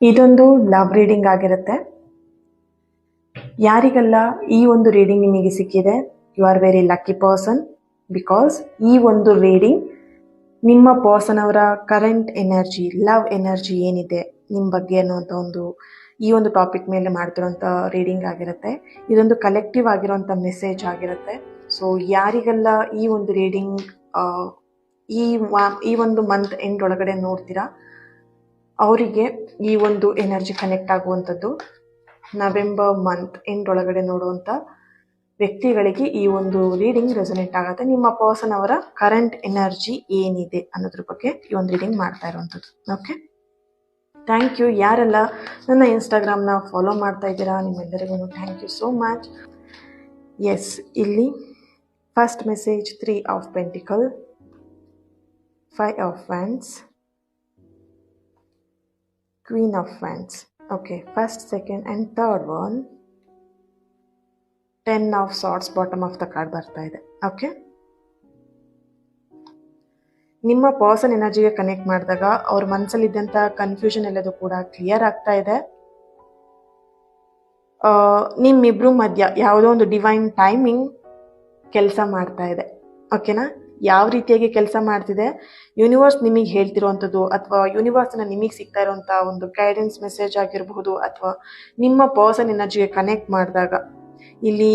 ಇದೊಂದು love reading ಆಗಿರುತ್ತೆ. ಯಾರಿಗೆಲ್ಲ ಈ ಒಂದು ರೀಡಿಂಗ್ ನಿಮಗೆ ಸಿಕ್ಕಿದೆ, you are very lucky person. Because ಈ ಒಂದು ರೀಡಿಂಗ್ ನಿಮ್ಮ ಪರ್ಸನ್ ಅವರ ಕರೆಂಟ್ ಎನರ್ಜಿ, ಲವ್ ಎನರ್ಜಿ ಏನಿದೆ ನಿಮ್ಮ ಬಗ್ಗೆ ಅನ್ನುವಂಥ ಈ ಒಂದು ಟಾಪಿಕ್ ಮೇಲೆ ಮಾಡ್ತಿರೋಂಥ ರೀಡಿಂಗ್ ಆಗಿರುತ್ತೆ. ಇದೊಂದು ಕಲೆಕ್ಟಿವ್ ಆಗಿರೋಂಥ ಮೆಸೇಜ್ ಆಗಿರುತ್ತೆ. ಸೊ ಯಾರಿಗೆಲ್ಲ ಈ ಒಂದು ರೀಡಿಂಗ್ ಈ ಒಂದು ಮಂತ್ ಎಂಡ್ ಒಳಗಡೆ ನೋಡ್ತೀರಾ, ಅವರಿಗೆ ಈ ಒಂದು ಎನರ್ಜಿ ಕನೆಕ್ಟ್ ಆಗುವಂಥದ್ದು. ನವೆಂಬರ್ ಮಂತ್ ಎಂಡ್ ಒಳಗಡೆ ನೋಡುವಂಥ ವ್ಯಕ್ತಿಗಳಿಗೆ ಈ ಒಂದು ರೀಡಿಂಗ್ ರೆಸೊನೇಟ್ ಆಗುತ್ತೆ. ನಿಮ್ಮ ಪರ್ಸನ್ ಅವರ ಕರೆಂಟ್ ಎನರ್ಜಿ ಏನಿದೆ ಅನ್ನೋದ್ರ ಬಗ್ಗೆ ಈ ಒಂದು ರೀಡಿಂಗ್ ಮಾಡ್ತಾ ಇರುವಂಥದ್ದು. Okay, thank you. ಯಾರೆಲ್ಲ ನನ್ನ ಇನ್ಸ್ಟಾಗ್ರಾಮ್ನ ಫಾಲೋ ಮಾಡ್ತಾ ಇದ್ದೀರಾ, ನಿಮ್ಮೆಲ್ಲರಿಗೂ thank you so much. Yes, ಇಲ್ಲಿ first message 3 of pentacle, 5 of wands, Queen of Wands. Okay, first, second and third one, 10 of Swords, bottom of the card ಬರ್ತಾ ಇದೆ. ಓಕೆ, ನಿಮ್ಮ ಪರ್ಸನ್ ಎನರ್ಜಿಗೆ ಕನೆಕ್ಟ್ ಮಾಡಿದಾಗ ಅವ್ರ ಮನಸ್ಸಲ್ಲಿದ್ದಂಥ ಕನ್ಫ್ಯೂಷನ್ ಎಲ್ಲದೂ ಕೂಡ ಕ್ಲಿಯರ್ ಆಗ್ತಾ ಇದೆ. ನಿಮ್ಮಿಬ್ರು ಮಧ್ಯ ಯಾವುದೋ ಒಂದು ಡಿವೈನ್ ಟೈಮಿಂಗ್ ಕೆಲಸ ಮಾಡ್ತಾ ಇದೆ. ಓಕೆನಾ, ಯಾವ ರೀತಿಯಾಗಿ ಕೆಲಸ ಮಾಡ್ತಿದೆ, ಯೂನಿವರ್ಸ್ ನಿಮಗೆ ಹೇಳ್ತಿರೋವಂಥದ್ದು ಅಥವಾ ಯೂನಿವರ್ಸ್ನ ನಿಮಗೆ ಸಿಗ್ತಾ ಇರೋವಂಥ ಒಂದು ಗೈಡೆನ್ಸ್ ಮೆಸೇಜ್ ಆಗಿರಬಹುದು, ಅಥವಾ ನಿಮ್ಮ ಪರ್ಸನ್ ಎನರ್ಜಿಗೆ ಕನೆಕ್ಟ್ ಮಾಡಿದಾಗ ಇಲ್ಲಿ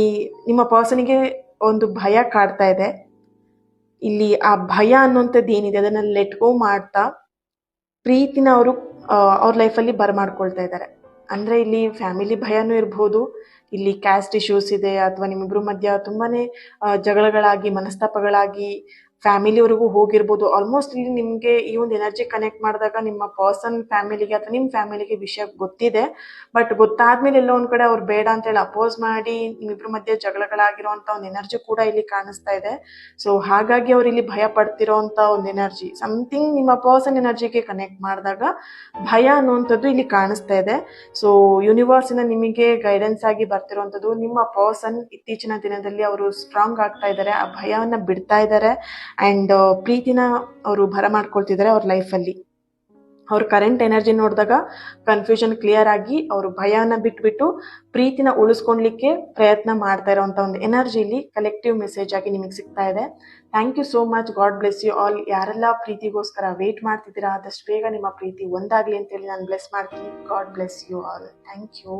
ನಿಮ್ಮ ಪರ್ಸನಿಗೆ ಒಂದು ಭಯ ಕಾಡ್ತಾ ಇದೆ. ಇಲ್ಲಿ ಆ ಭಯ ಅನ್ನುವಂಥದ್ದು ಏನಿದೆ ಅದನ್ನು ಲೆಟ್ ಗೋ ಮಾಡ್ತಾ ಪ್ರೀತಿನ ಅವರು ಅವ್ರ ಲೈಫಲ್ಲಿ ಬರಮಾಡ್ಕೊಳ್ತಾ ಇದ್ದಾರೆ. ಅಂದರೆ ಇಲ್ಲಿ ಫ್ಯಾಮಿಲಿ ಭಯನೂ ಇರ್ಬೋದು, ಇಲ್ಲಿ ಕ್ಯಾಸ್ಟ್ ಇಶ್ಯೂಸ್ ಇದೆ, ಅಥವಾ ನಿಮ್ಮಿಬ್ರು ಮಧ್ಯ ತುಂಬಾ ಜಗಳಗಳಾಗಿ ಮನಸ್ತಾಪಗಳಾಗಿ ಫ್ಯಾಮಿಲಿವರೆಗೂ ಹೋಗಿರ್ಬೋದು. ಆಲ್ಮೋಸ್ಟ್ ಇಲ್ಲಿ ನಿಮಗೆ ಈ ಒಂದು ಎನರ್ಜಿ ಕನೆಕ್ಟ್ ಮಾಡಿದಾಗ ನಿಮ್ಮ ಪರ್ಸನ್ ಫ್ಯಾಮಿಲಿಗೆ ಅಥವಾ ನಿಮ್ಮ ಫ್ಯಾಮಿಲಿಗೆ ವಿಷಯ ಗೊತ್ತಿದೆ. ಬಟ್ ಗೊತ್ತಾದ್ಮೇಲೆ ಎಲ್ಲೋ ಒಂದು ಕಡೆ ಅವ್ರು ಬೇಡ ಅಂತೇಳಿ ಅಪೋಸ್ ಮಾಡಿ ನಿಮ್ಮಿಬ್ರ ಮಧ್ಯೆ ಜಗಳಗಳಾಗಿರೋಂಥ ಒಂದು ಎನರ್ಜಿ ಕೂಡ ಇಲ್ಲಿ ಕಾಣಿಸ್ತಾ ಇದೆ. ಸೊ ಹಾಗಾಗಿ ಅವ್ರು ಇಲ್ಲಿ ಭಯ ಪಡ್ತಿರೋಂಥ ಒಂದು ಎನರ್ಜಿ, ಸಮಥಿಂಗ್ ನಿಮ್ಮ ಪರ್ಸನ್ ಎನರ್ಜಿಗೆ ಕನೆಕ್ಟ್ ಮಾಡಿದಾಗ ಭಯ ಅನ್ನುವಂಥದ್ದು ಇಲ್ಲಿ ಕಾಣಿಸ್ತಾ ಇದೆ. ಸೊ ಯೂನಿವರ್ಸಿನ ನಿಮಗೆ ಗೈಡೆನ್ಸ್ ಆಗಿ ಬರ್ತಿರೋವಂಥದ್ದು, ನಿಮ್ಮ ಪರ್ಸನ್ ಇತ್ತೀಚಿನ ದಿನದಲ್ಲಿ ಅವರು ಸ್ಟ್ರಾಂಗ್ ಆಗ್ತಾ ಇದ್ದಾರೆ, ಆ ಭಯವನ್ನು ಬಿಡ್ತಾ ಇದ್ದಾರೆ ಆ್ಯಂಡ್ ಪ್ರೀತಿನ ಅವರು ಬರಮಾಡ್ಕೊಳ್ತಿದ್ದಾರೆ ಅವ್ರ ಲೈಫಲ್ಲಿ. ಅವ್ರ ಕರೆಂಟ್ ಎನರ್ಜಿ ನೋಡಿದಾಗ ಕನ್ಫ್ಯೂಷನ್ ಕ್ಲಿಯರ್ ಆಗಿ ಅವರು ಭಯನ ಬಿಟ್ಬಿಟ್ಟು ಪ್ರೀತಿನ ಉಳಿಸ್ಕೊಳ್ಲಿಕ್ಕೆ ಪ್ರಯತ್ನ ಮಾಡ್ತಾ ಇರೋವಂಥ ಒಂದು ಎನರ್ಜಿಲಿ ಕಲೆಕ್ಟಿವ್ ಮೆಸೇಜ್ ಆಗಿ ನಿಮಗೆ ಸಿಗ್ತಾ ಇದೆ. Thank you so much. God bless you all. ಯಾರೆಲ್ಲ ಪ್ರೀತಿಗೋಸ್ಕರ ವೇಟ್ ಮಾಡ್ತಿದ್ದೀರಾ, ಆದಷ್ಟು ಬೇಗ ನಿಮ್ಮ ಪ್ರೀತಿ ಒಂದಾಗಲಿ ಅಂತೇಳಿ ನಾನು ಬ್ಲೆಸ್ ಮಾಡ್ತೀನಿ. God bless you all. Thank you.